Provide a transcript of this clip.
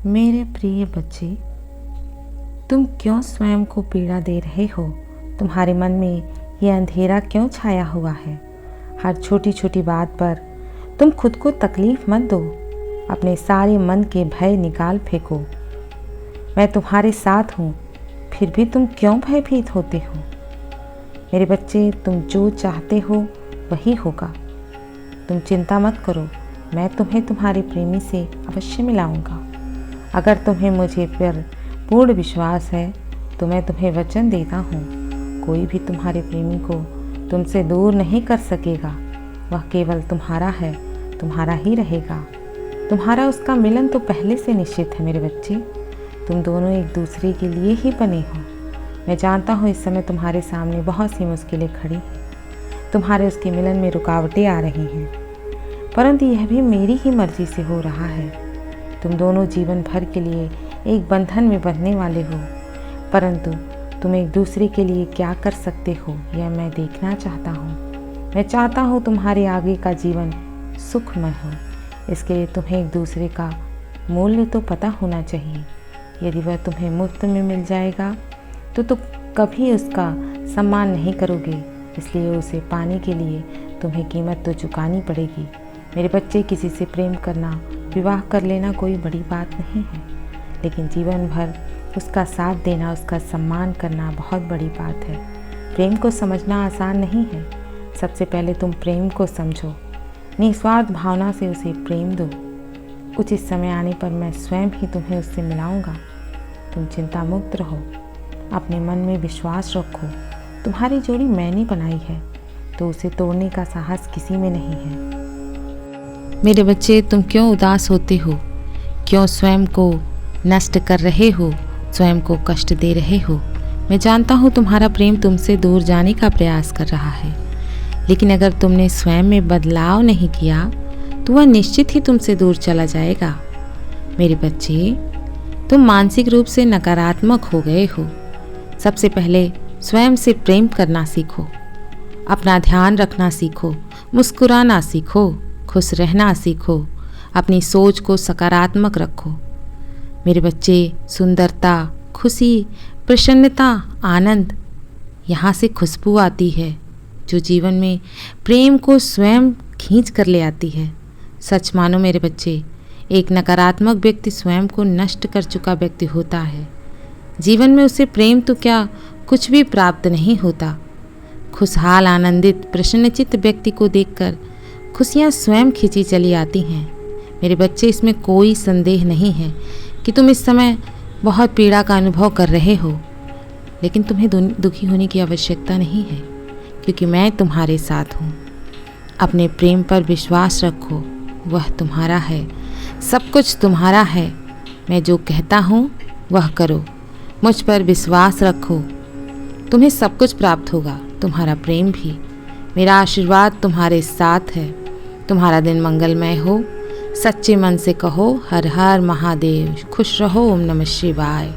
मेरे प्रिय बच्चे, तुम क्यों स्वयं को पीड़ा दे रहे हो? तुम्हारे मन में यह अंधेरा क्यों छाया हुआ है? हर छोटी छोटी बात पर तुम खुद को तकलीफ मत दो। अपने सारे मन के भय निकाल फेंको। मैं तुम्हारे साथ हूँ, फिर भी तुम क्यों भयभीत होते हो? मेरे बच्चे, तुम जो चाहते हो वही होगा। तुम चिंता मत करो, मैं तुम्हें तुम्हारे प्रेमी से अवश्य मिलाऊंगा। अगर तुम्हें मुझे पर पूर्ण विश्वास है तो मैं तुम्हें वचन देता हूँ, कोई भी तुम्हारे प्रेमी को तुमसे दूर नहीं कर सकेगा। वह केवल तुम्हारा है, तुम्हारा ही रहेगा। तुम्हारा उसका मिलन तो पहले से निश्चित है। मेरे बच्चे, तुम दोनों एक दूसरे के लिए ही बने हो। मैं जानता हूँ इस समय तुम्हारे सामने बहुत सी मुश्किलें खड़ी हैं। तुम्हारे उसके मिलन में रुकावटें आ रही हैं, परंतु यह भी मेरी ही मर्जी से हो रहा है। तुम दोनों जीवन भर के लिए एक बंधन में बंधने वाले हो, परंतु तुम एक दूसरे के लिए क्या कर सकते हो यह मैं देखना चाहता हूँ। मैं चाहता हूँ तुम्हारे आगे का जीवन सुखमय हो। इसके लिए तुम्हें एक दूसरे का मूल्य तो पता होना चाहिए। यदि वह तुम्हें मुफ्त में मिल जाएगा तो तुम कभी उसका सम्मान नहीं करोगे, इसलिए उसे पाने के लिए तुम्हें कीमत तो चुकानी पड़ेगी। मेरे बच्चे, किसी से प्रेम करना, विवाह कर लेना कोई बड़ी बात नहीं है, लेकिन जीवन भर उसका साथ देना, उसका सम्मान करना बहुत बड़ी बात है। प्रेम को समझना आसान नहीं है। सबसे पहले तुम प्रेम को समझो, निस्वार्थ भावना से उसे प्रेम दो। उचित समय आने पर मैं स्वयं ही तुम्हें उससे मिलाऊंगा। तुम चिंता मुक्त रहो, अपने मन में विश्वास रखो। तुम्हारी जोड़ी मैंने बनाई है तो उसे तोड़ने का साहस किसी में नहीं है। मेरे बच्चे, तुम क्यों उदास होते हो? क्यों स्वयं को नष्ट कर रहे हो, स्वयं को कष्ट दे रहे हो? मैं जानता हूँ तुम्हारा प्रेम तुमसे दूर जाने का प्रयास कर रहा है, लेकिन अगर तुमने स्वयं में बदलाव नहीं किया तो वह निश्चित ही तुमसे दूर चला जाएगा। मेरे बच्चे, तुम मानसिक रूप से नकारात्मक हो गए हो। सबसे पहले स्वयं से प्रेम करना सीखो, अपना ध्यान रखना सीखो, मुस्कुराना सीखो, खुश रहना सीखो, अपनी सोच को सकारात्मक रखो। मेरे बच्चे, सुंदरता, खुशी, प्रसन्नता, आनंद, यहाँ से खुशबू आती है जो जीवन में प्रेम को स्वयं खींच कर ले आती है। सच मानो मेरे बच्चे, एक नकारात्मक व्यक्ति स्वयं को नष्ट कर चुका व्यक्ति होता है। जीवन में उसे प्रेम तो क्या, कुछ भी प्राप्त नहीं होता। खुशहाल, आनंदित, प्रसन्नचित्त व्यक्ति को देखकर खुशियाँ स्वयं खींची चली आती हैं। मेरे बच्चे, इसमें कोई संदेह नहीं है कि तुम इस समय बहुत पीड़ा का अनुभव कर रहे हो, लेकिन तुम्हें दुखी होने की आवश्यकता नहीं है, क्योंकि मैं तुम्हारे साथ हूँ। अपने प्रेम पर विश्वास रखो, वह तुम्हारा है, सब कुछ तुम्हारा है। मैं जो कहता हूँ वह करो, मुझ पर विश्वास रखो, तुम्हें सब कुछ प्राप्त होगा, तुम्हारा प्रेम भी। मेरा आशीर्वाद तुम्हारे साथ है। तुम्हारा दिन मंगलमय हो। सच्चे मन से कहो हर हर महादेव। खुश रहो। ओम नमः शिवाय।